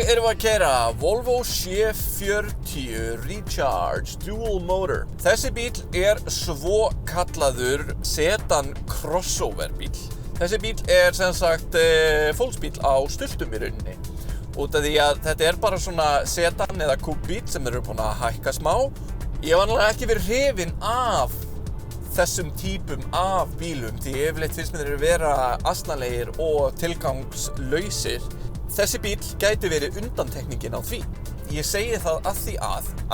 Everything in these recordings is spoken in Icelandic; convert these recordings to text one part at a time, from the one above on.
erum við að keyra Volvo C40 Recharge Dual Motor. Þessi bíl er svo kallaður sedan crossover bíl. Þessi bíl er sem sagt fólksbíl á stultum í rauninni. Út af því að þetta er bara svona sedan eða kúbbíl sem eru búin að hækka smá. Ég hef annarlega ekki verið hrifinn af þessum típum af bílum því yfirleitt finnst mér þeir vera asnalegir og tilgangslausir. Þessi bíl gæti verið undantekningin á því. Ég segi það að því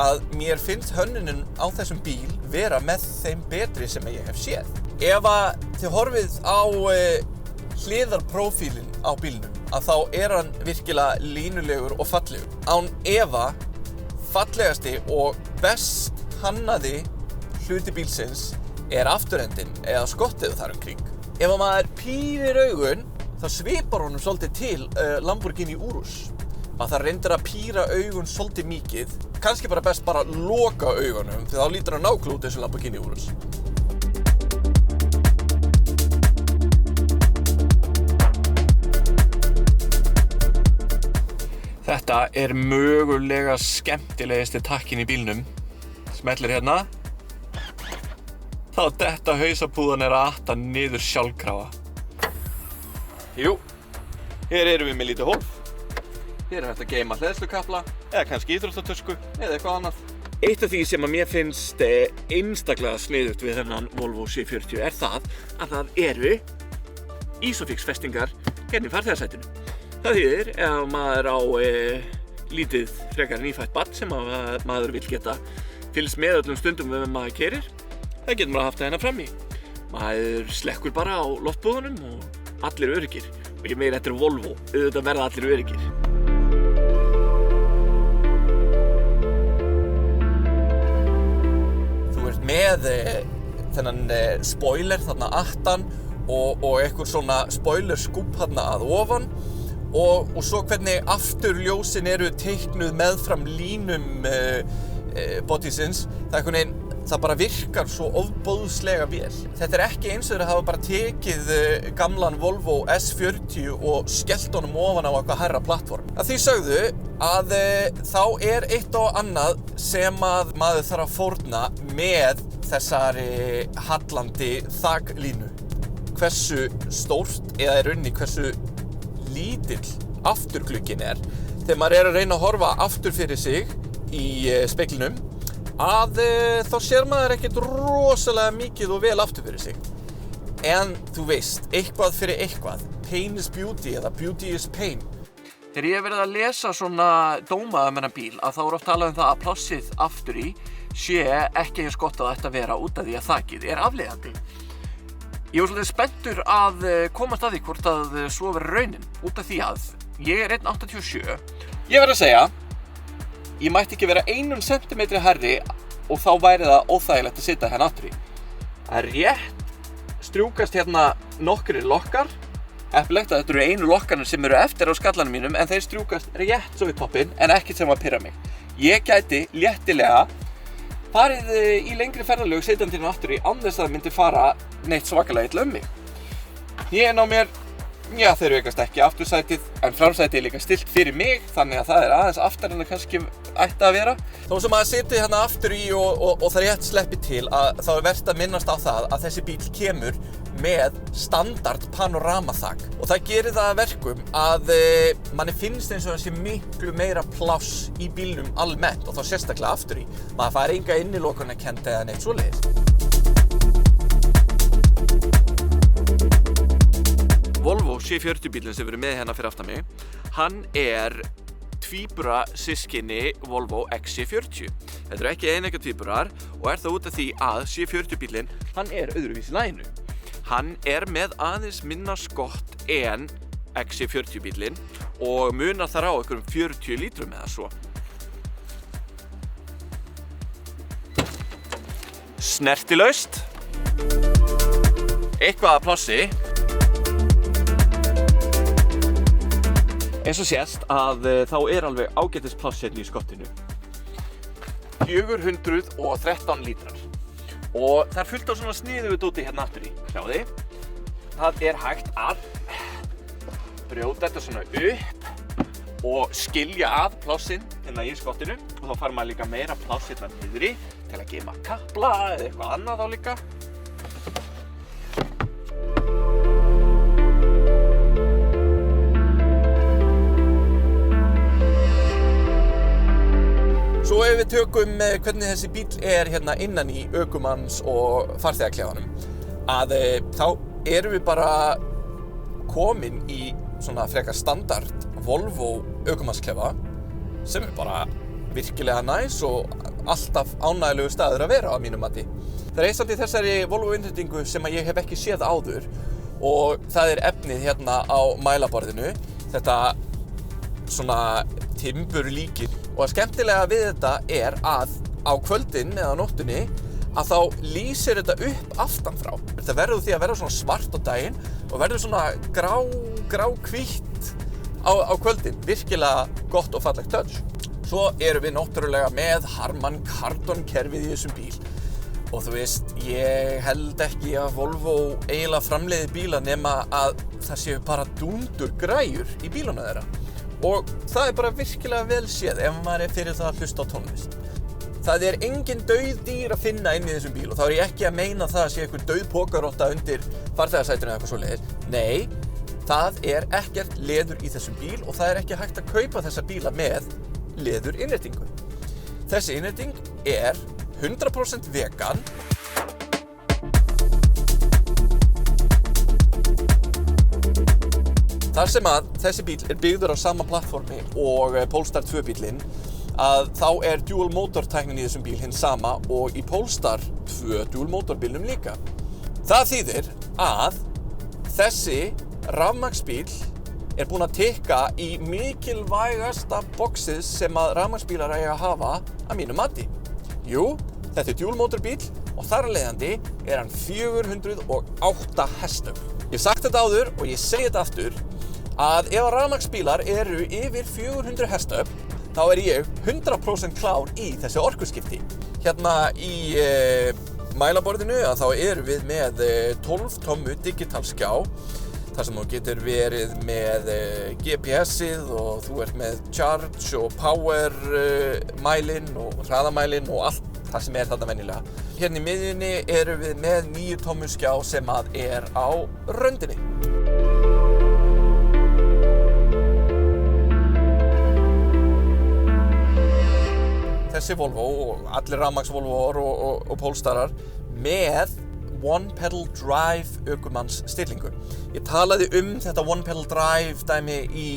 að mér finnst hönnunin á þessum bíl vera með þeim betri sem ég hef séð. Ef að þið horfið á hliðarprófílinn á bílnum, að þá er hann virkilega línulegur og fallegur. Án efa fallegasti og best hannaði hluti bílsins er afturendinn eða skottið þar umkring. Ef að maður pírir augun, þá svipar honum svolítið til Lamborghini Urus. Að það reyndir að píra augun svolítið mikið. Kannski bara best bara loka augunum, því þá lítur hann nákvæmlega út þessu Lamborghini Urus. Þetta er mögulega skemmtilegasti takkin í bílnum. Smellir hérna. Þá detta hausapúðan að atta niður sjálfkrafa. Jú, hér erum við með lítið hólf. Hér er hægt að geyma hleðslukapla, eða kannski íþróttatösku, eða eitthvað annað. Eitt af því sem að mér finnst einstaklega sniðugt við þennan Volvo C40 er það að það eru Isofix festingar hérna í farþegasætinu. Það þýðir ef maður á lítið frekar nýfætt barn sem maður vill geta fylgst með öllum stundum ef maður keyrir, það getur maður haft það hérna fram í. Maður slekkur bara á loftbúðunum og allir öruggir. Og ég meina þetta er Volvo, auðvitað verða allir öruggir. Þú ert með þennan spoiler þarna aftan og einhver svona spoiler skúbb þarna að ofan og svo hvernig afturljósin eru teiknuð meðfram línum bodysins. Það bara virkar svo ofboðslega vel. Þetta er ekki eins og þeir hafa bara tekið gamlan Volvo S40 og skellt honum ofan á eitthvað hærra plattform. Að því sögðu að þá er eitt og annað sem að maður þarf að fórna með þessari hallandi þaklínu. Hversu stórt eða í rauninni hversu lítill afturglugginn er þegar maður er að reyna að horfa aftur fyrir sig í speglinum. Þá sér maður ekkert rosalega mikið og vel aftur fyrir sig. En þú veist, eitthvað fyrir eitthvað. Pain is beauty eða beauty is pain. Þegar ég hef verið að lesa svona dóma þennan bíl, að þá er oft talað það að plássið aftur í sé ekki eins gott að þetta vera út af því að þakið er afleiðandi. Ég var svolítið spenntur að komast að því hvort að svo verið raunin, út af því að ég er 1,87. Ég verð að segja, ég mætti ekki vera 1 centimetri hærri og þá væri það óþægilegt að sitja hérna aftur í. Það er rétt strjúkast hérna nokkrir lokkar. Heppilegt að þetta eru einu lokkarnir sem eru eftir á skallanum mínum en þeir strjúkast rétt svo við toppinn en ekkert sem að pirra mig. Ég gæti léttilega farið í lengri ferðalög sitjandi hérna aftur í án þess að það myndi fara neitt svakalega illa mig. Ég ná mér já, þeir veikast ekki aftursætið, en framsætið er líka stilt fyrir mig, þannig að það er aðeins aftar en það kannski ætti að vera. Þó sem maður sitji hérna aftur í og það rétt sleppi til, þá er vert að minnast á það að þessi bíl kemur með standard panoramaþak. Og það gerir það að verkum að manni finnst eins og það sé miklu meira pláss í bílnum almennt og þá sérstaklega aftur í. Maður fær enga innilokunarkennd eða neitt svoleiðis. Volvo C40 bílinn sem við erum með hérna fyrir aftan mig, hann er tvíbura systkini Volvo XC40. Þetta eru ekki eineggja tvíburar og er það út af því að C40 bílinn, hann er öðruvísi laginu. Hann er með aðeins minna skott en XC40 bílinn og munar þar á einhverjum 40 lítrum eða svo. Snertilaust. Eitthvað að plássi. Eins og sést að þá er alveg ágætis pláss hérna í skottinu. 413 lítrar. Og það er fullt á svona sniðugu dóti hérna aftur í. Sjáðu. Það er hægt að brjóta þetta svona upp og skilja að plássin hérna í skottinu og þá fær maður líka meira pláss hérna niðri til að geyma kapla eða eitthvað annað þá líka. Svo ef við tökum hvernig þessi bíll hérna innan í ökumanns og farþegaklefanum, að þá erum við bara komin í svona frekar standard Volvo ökumannsklefa sem bara virkilega næs og alltaf ánægilegu staður að vera á mínum mati. Það eitt samt í þessari Volvo innréttingu sem ég hef ekki séð áður og það efnið hérna á mælaborðinu, þetta svona timburlíkið. Og að skemmtilega við þetta að á kvöldin eða nóttunni að þá lýsir þetta upp aftan frá. Þetta verður því að verða svona svart á daginn og verður svona gráhvítt á kvöldin. Virkilega gott og fallegt touch. Svo erum við náttúrulega með Harman Kardon kerfið í þessum bíl. Og þú veist, ég held ekki að Volvo eiginlega framleiði bíla nema að það séu bara dúndur græjur í bíluna þeirra. Og það bara virkilega vel séð ef maður fyrir það að hlusta á tónlist. Það engin dauð dýr að finna inn í þessum bíl og þá ég ekki að meina það að sé einhver dauð pokarotta undir farþegasætinu eða eitthvað svoleiðis. Nei, það ekkert leður í þessum bíl og það ekki hægt að kaupa þessa bíla með leðurinnréttingu. Þessi innrétting 100% vegan. Þar sem að þessi bíl byggður á sama plattformi og Polestar 2 bílinn, að þá dual motor tæknin í þessum bíl hinn sama og í Polestar 2 dual motor bílnum líka. Það þýðir að þessi rafmagnsbíl búinn að tikka í mikilvægasta boxið sem að rafmagnsbílar eiga að hafa að mínu mati. Jú, þetta dual motor bíl og þar af leiðandi hann 408 hestöfl. Ég hef sagt þetta áður og ég segi þetta aftur að ef rafmagnsbílar eru yfir 400 hestöfl þá ég 100% klár í þessi orkuskipti. Hérna í mælaborðinu að þá erum við með 12 tommu digital skjá þar sem þú getur verið með GPS-ið og þú með charge og power mælinn og hraðamælinn og allt það sem þarna venjulega. Hérna í miðjunni erum við með 9 tommu skjá sem að á röndinni. Þessi Volvo og allir rafmagns Volvoar og Polestarar með One Pedal Drive ökumannsstillingu. Ég talaði þetta One Pedal Drive dæmi í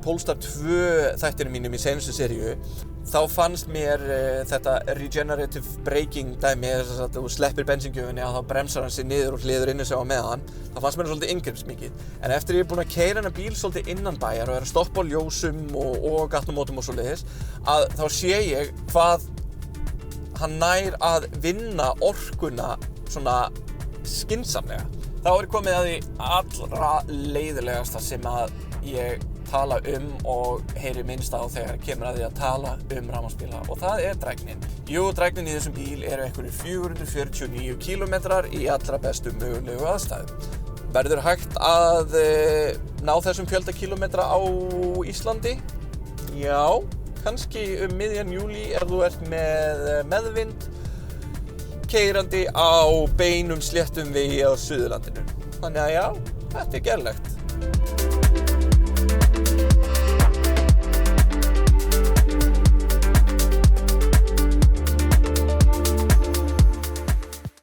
Polestar 2 þættinum mínum í seinustu seríu. Þá fannst mér þetta regenerative braking dæmi, þess að þú sleppir bensíngjöfinni og þá bremsar hann sig niður og hliður inni sig á meðan. Það fannst mér svolítið inngripsmikið. En eftir ég búinn að keyra hennar bíl svolítið innan bæjar og að stoppa á ljósum og gatnamótum og svoleiðis, að þá sé ég hvað hann nær að vinna orkuna svona skynsamlega. Þá ég komið að því allra leiðilegasta sem að ég tala og heyri minnst á þegar kemur að því að tala rafmagnsbíla og það drægnin. Jú, drægnin í þessum bíl einhverjir 449 kílómetrar í allra bestu mögulegu aðstæðum. Verður hægt að ná þessum fjölda kílómetra á Íslandi? Já, kannski miðjan júlí ef þú með meðvind keyrandi á beinum sléttum vegi á Suðurlandinu. Þannig að já, þetta gerlegt.